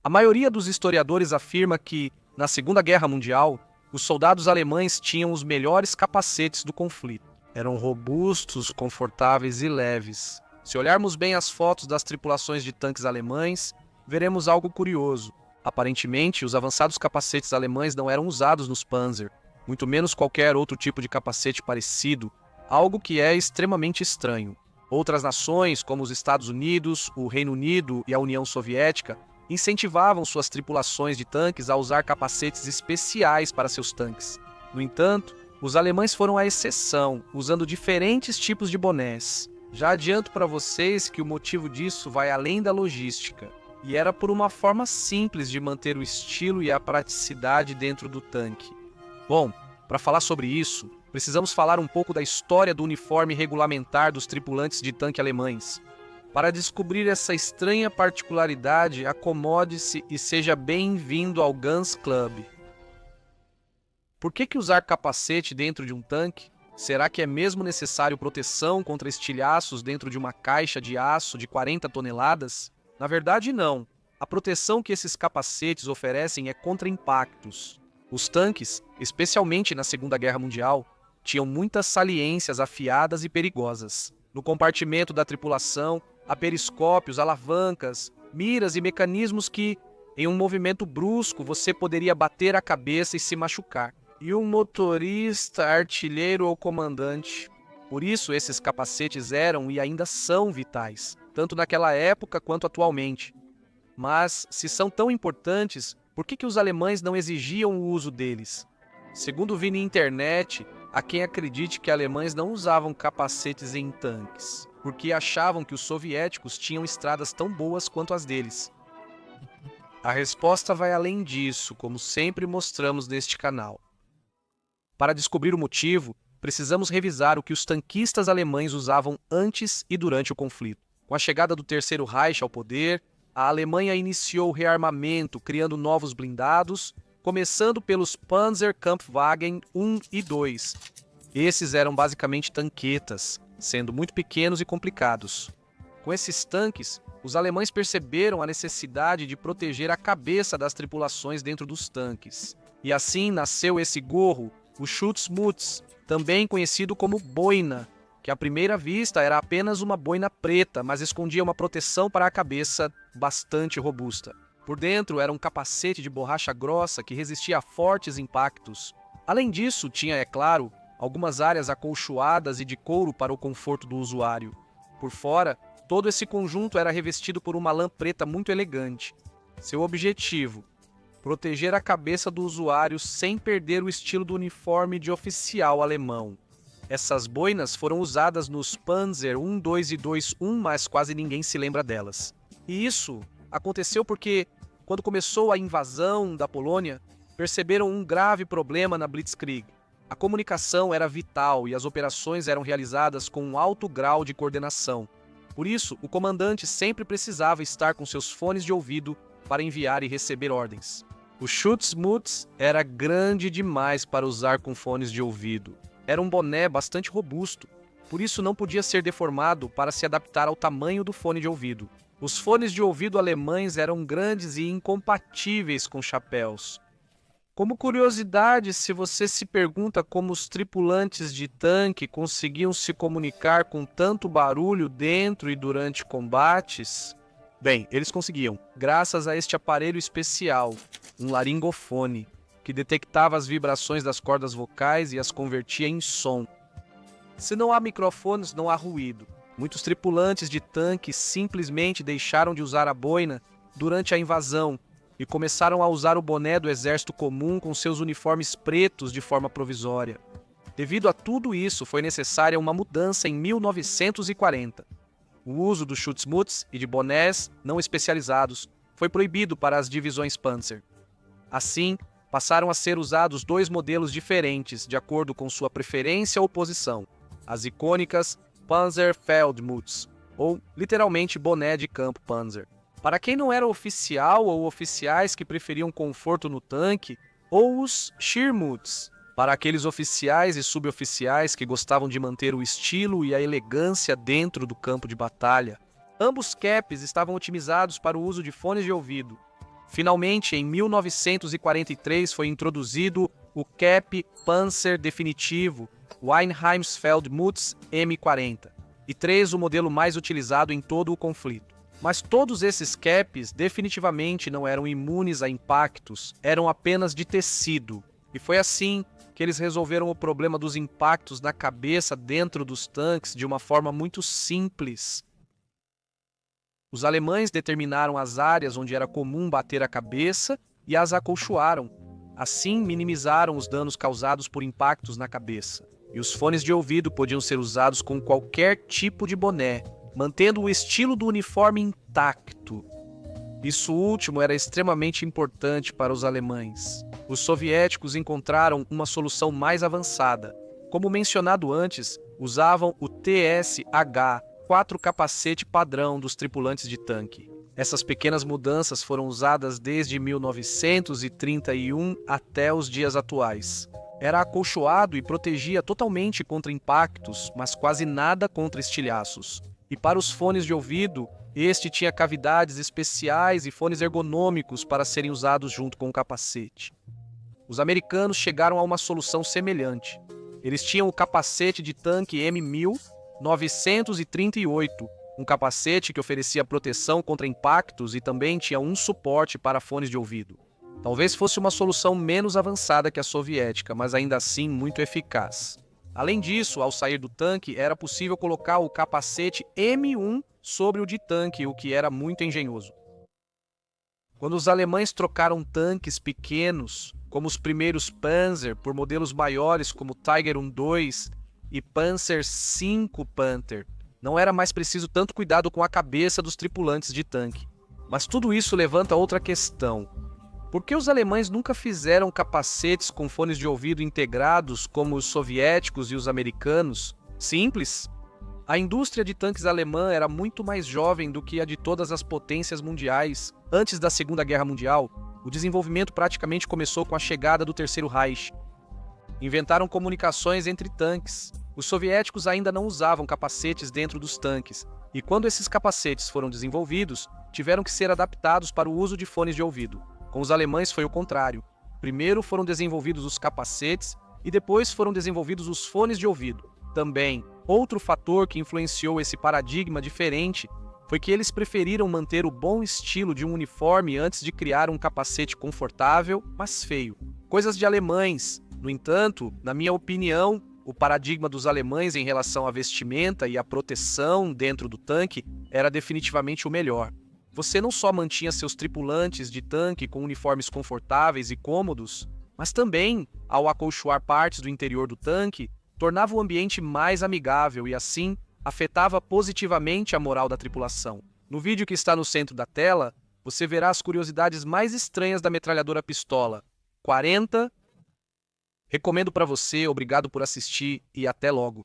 A maioria dos historiadores afirma que, na Segunda Guerra Mundial, os soldados alemães tinham os melhores capacetes do conflito. Eram robustos, confortáveis e leves. Se olharmos bem as fotos das tripulações de tanques alemães, veremos algo curioso. Aparentemente, os avançados capacetes alemães não eram usados nos Panzer, muito menos qualquer outro tipo de capacete parecido, algo que é extremamente estranho. Outras nações, como os Estados Unidos, o Reino Unido e a União Soviética, incentivavam suas tripulações de tanques a usar capacetes especiais para seus tanques. No entanto, os alemães foram a exceção, usando diferentes tipos de bonés. Já adianto para vocês que o motivo disso vai além da logística, e era por uma forma simples de manter o estilo e a praticidade dentro do tanque. Bom, para falar sobre isso, precisamos falar um pouco da história do uniforme regulamentar dos tripulantes de tanque alemães. Para descobrir essa estranha particularidade, acomode-se e seja bem-vindo ao Guns Club. Por que usar capacete dentro de um tanque? Será que é mesmo necessário proteção contra estilhaços dentro de uma caixa de aço de 40 toneladas? Na verdade, não. A proteção que esses capacetes oferecem é contra impactos. Os tanques, especialmente na Segunda Guerra Mundial, tinham muitas saliências afiadas e perigosas. No compartimento da tripulação, há periscópios, alavancas, miras e mecanismos que, em um movimento brusco, você poderia bater a cabeça e se machucar. E um motorista, artilheiro ou comandante. Por isso, esses capacetes eram e ainda são vitais, tanto naquela época quanto atualmente. Mas, se são tão importantes, por que os alemães não exigiam o uso deles? Segundo vi na internet, há quem acredite que alemães não usavam capacetes em tanques, porque achavam que os soviéticos tinham estradas tão boas quanto as deles. A resposta vai além disso, como sempre mostramos neste canal. Para descobrir o motivo, precisamos revisar o que os tanquistas alemães usavam antes e durante o conflito. Com a chegada do Terceiro Reich ao poder, a Alemanha iniciou o rearmamento, criando novos blindados, começando pelos Panzerkampfwagen 1 e 2. Esses eram basicamente tanquetas, sendo muito pequenos e complicados. Com esses tanques, os alemães perceberam a necessidade de proteger a cabeça das tripulações dentro dos tanques. E assim nasceu esse gorro, o Schutzmütze, também conhecido como boina, que à primeira vista era apenas uma boina preta, mas escondia uma proteção para a cabeça bastante robusta. Por dentro era um capacete de borracha grossa que resistia a fortes impactos. Além disso, tinha, é claro, algumas áreas acolchoadas e de couro para o conforto do usuário. Por fora, todo esse conjunto era revestido por uma lã preta muito elegante. Seu objetivo: proteger a cabeça do usuário sem perder o estilo do uniforme de oficial alemão. Essas boinas foram usadas nos Panzer 1, 2 e 2-1, mas quase ninguém se lembra delas. E isso aconteceu porque, quando começou a invasão da Polônia, perceberam um grave problema na Blitzkrieg. A comunicação era vital e as operações eram realizadas com um alto grau de coordenação. Por isso, o comandante sempre precisava estar com seus fones de ouvido para enviar e receber ordens. O Schutzmütze era grande demais para usar com fones de ouvido. Era um boné bastante robusto, por isso não podia ser deformado para se adaptar ao tamanho do fone de ouvido. Os fones de ouvido alemães eram grandes e incompatíveis com chapéus. Como curiosidade, se você se pergunta como os tripulantes de tanque conseguiam se comunicar com tanto barulho dentro e durante combates, bem, eles conseguiam, graças a este aparelho especial, um laringofone, que detectava as vibrações das cordas vocais e as convertia em som. Se não há microfones, não há ruído. Muitos tripulantes de tanque simplesmente deixaram de usar a boina durante a invasão e começaram a usar o boné do exército comum com seus uniformes pretos de forma provisória. Devido a tudo isso, foi necessária uma mudança em 1940. O uso do Schutzmütze e de bonés não especializados foi proibido para as divisões Panzer. Assim, passaram a ser usados dois modelos diferentes de acordo com sua preferência ou posição: as icônicas Panzerfeldmütze, ou literalmente boné de campo Panzer. Para quem não era oficial ou oficiais que preferiam conforto no tanque, ou os Schirmütze, para aqueles oficiais e suboficiais que gostavam de manter o estilo e a elegância dentro do campo de batalha. Ambos caps estavam otimizados para o uso de fones de ouvido. Finalmente, em 1943, foi introduzido o Cap Panzer definitivo, o Einheimsfeld-Mutz M40, e 3 o modelo mais utilizado em todo o conflito. Mas todos esses caps definitivamente não eram imunes a impactos, eram apenas de tecido. E foi assim que eles resolveram o problema dos impactos na cabeça dentro dos tanques de uma forma muito simples. Os alemães determinaram as áreas onde era comum bater a cabeça e as acolchoaram. Assim, minimizaram os danos causados por impactos na cabeça. E os fones de ouvido podiam ser usados com qualquer tipo de boné, mantendo o estilo do uniforme intacto. Isso último era extremamente importante para os alemães. Os soviéticos encontraram uma solução mais avançada. Como mencionado antes, usavam o TSH, 4 capacete padrão dos tripulantes de tanque. Essas pequenas mudanças foram usadas desde 1931 até os dias atuais. Era acolchoado e protegia totalmente contra impactos, mas quase nada contra estilhaços. E para os fones de ouvido, este tinha cavidades especiais e fones ergonômicos para serem usados junto com o capacete. Os americanos chegaram a uma solução semelhante. Eles tinham o capacete de tanque M1938, um capacete que oferecia proteção contra impactos e também tinha um suporte para fones de ouvido. Talvez fosse uma solução menos avançada que a soviética, mas ainda assim muito eficaz. Além disso, ao sair do tanque, era possível colocar o capacete M1 sobre o de tanque, o que era muito engenhoso. Quando os alemães trocaram tanques pequenos, como os primeiros Panzer, por modelos maiores como Tiger I-II e Panzer V Panther, não era mais preciso tanto cuidado com a cabeça dos tripulantes de tanque. Mas tudo isso levanta outra questão. Por que os alemães nunca fizeram capacetes com fones de ouvido integrados como os soviéticos e os americanos? Simples. A indústria de tanques alemã era muito mais jovem do que a de todas as potências mundiais. Antes da Segunda Guerra Mundial, o desenvolvimento praticamente começou com a chegada do Terceiro Reich. Inventaram comunicações entre tanques. Os soviéticos ainda não usavam capacetes dentro dos tanques, e quando esses capacetes foram desenvolvidos, tiveram que ser adaptados para o uso de fones de ouvido. Com os alemães foi o contrário. Primeiro foram desenvolvidos os capacetes e depois foram desenvolvidos os fones de ouvido. Também, outro fator que influenciou esse paradigma diferente foi que eles preferiram manter o bom estilo de um uniforme antes de criar um capacete confortável, mas feio. Coisas de alemães. No entanto, na minha opinião, o paradigma dos alemães em relação à vestimenta e à proteção dentro do tanque era definitivamente o melhor. Você não só mantinha seus tripulantes de tanque com uniformes confortáveis e cômodos, mas também, ao acolchoar partes do interior do tanque, tornava o ambiente mais amigável e, assim, afetava positivamente a moral da tripulação. No vídeo que está no centro da tela, você verá as curiosidades mais estranhas da metralhadora pistola 40. Recomendo para você, obrigado por assistir e até logo.